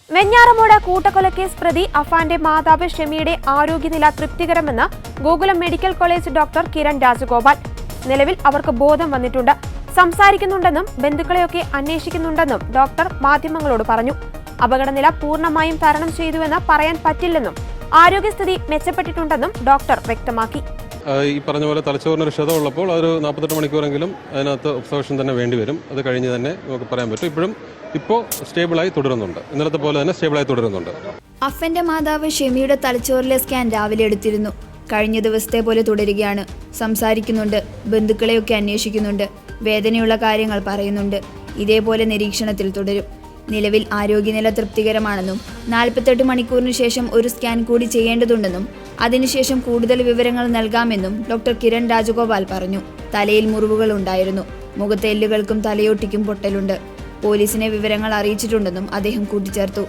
വെഞ്ഞാറമൂട് കൂട്ടക്കൊലക്കേസ് പ്രതി അഫാന്റെ മാതാവ് ഷെമിയുടെ ആരോഗ്യനില തൃപ്തികരമെന്ന് Gokulam medical college doctor Kiran Rajagopal. നിലവിൽ അവർക്ക് ബോധം വന്നിട്ടുണ്ട്, സംസാരിക്കുന്നുണ്ടെന്നും ബന്ധുക്കളെയൊക്കെ അന്വേഷിക്കുന്നുണ്ടെന്നും ഡോക്ടർ മാധ്യമങ്ങളോട് പറഞ്ഞു. അപകടനില പൂർണ്ണമായും തരണം ചെയ്തുവെന്ന് പറയാൻ പറ്റില്ലെന്നും ആരോഗ്യസ്ഥിതി മെച്ചപ്പെട്ടിട്ടുണ്ടെന്നും ഡോക്ടർ വ്യക്തമാക്കി. ഈ പറഞ്ഞ പോലെ തലച്ചോറിന് ക്ഷതം ഉള്ളപ്പോൾ ഒരു 48 മണിക്കൂറെങ്കിലും അതിനകത്ത് ഒബ്സർവേഷൻ തന്നെ വേണ്ടിവരും. അത് കഴിഞ്ഞ് തന്നെ നമുക്ക് പറയാൻ പറ്റും. ഇപ്പോൾ സ്റ്റേബിളായി തുടരുന്നുണ്ട്, ഇന്നലത്തെ പോലെ തന്നെ സ്റ്റേബിളായി തുടരുന്നുണ്ട്. അഫന്റെ മാതാവ് ഷെമിയുടെ തലച്ചോറിലെ സ്കാൻ രാവിലെ എടുത്തിരുന്നു. കഴിഞ്ഞ ദിവസത്തെ പോലെ തുടരുകയാണ്. സംസാരിക്കുന്നുണ്ട്, ബന്ധുക്കളെയൊക്കെ അന്വേഷിക്കുന്നുണ്ട്, വേദനയുള്ള കാര്യങ്ങൾ പറയുന്നുണ്ട്. ഇതേപോലെ നിരീക്ഷണത്തിൽ തുടരും. നിലവിൽ ആരോഗ്യനില തൃപ്തികരമാണെന്നും 48 മണിക്കൂറിന് ശേഷം ഒരു സ്കാൻ കൂടി ചെയ്യേണ്ടതുണ്ടെന്നും അതിനുശേഷം കൂടുതൽ വിവരങ്ങൾ നൽകാമെന്നും ഡോക്ടർ കിരൺ രാജഗോപാൽ പറഞ്ഞു. തലയിൽ മുറിവുകൾ ഉണ്ടായിരുന്നു, മുഖത്തെ എല്ലുകൾക്കും തലയോട്ടിക്കും പൊട്ടലുണ്ട്. പോലീസിനെ വിവരങ്ങൾ അറിയിച്ചിട്ടുണ്ടെന്നും അദ്ദേഹം കൂട്ടിച്ചേർത്തു.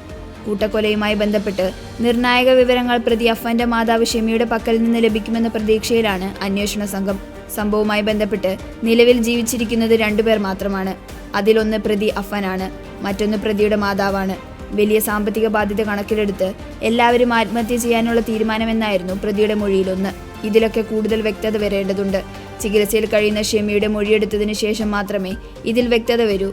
കൂട്ടക്കൊലയുമായി ബന്ധപ്പെട്ട് നിർണായക വിവരങ്ങൾ പ്രതി അഫന്റെ മാതാവ് ഷെമിയുടെ പക്കൽ നിന്ന് ലഭിക്കുമെന്ന പ്രതീക്ഷയിലാണ് അന്വേഷണ സംഘം. സംഭവവുമായി ബന്ധപ്പെട്ട് നിലവിൽ ജീവിച്ചിരിക്കുന്നത് 2 പേർ മാത്രമാണ്. അതിലൊന്ന് പ്രതി അഫനാണ്, മറ്റൊന്ന് പ്രതിയുടെ മാതാവാണ്. വലിയ സാമ്പത്തിക ബാധ്യത കണക്കിലെടുത്ത് എല്ലാവരും ആത്മഹത്യ ചെയ്യാനുള്ള തീരുമാനമെന്നായിരുന്നു പ്രതിയുടെ മൊഴിയിലൊന്ന്. ഇതിലൊക്കെ കൂടുതൽ വ്യക്തത വരേണ്ടതുണ്ട്. ചികിത്സയിൽ കഴിയുന്ന ഷെമിയുടെ മൊഴിയെടുത്തതിന് ശേഷം മാത്രമേ ഇതിൽ വ്യക്തത വരൂ.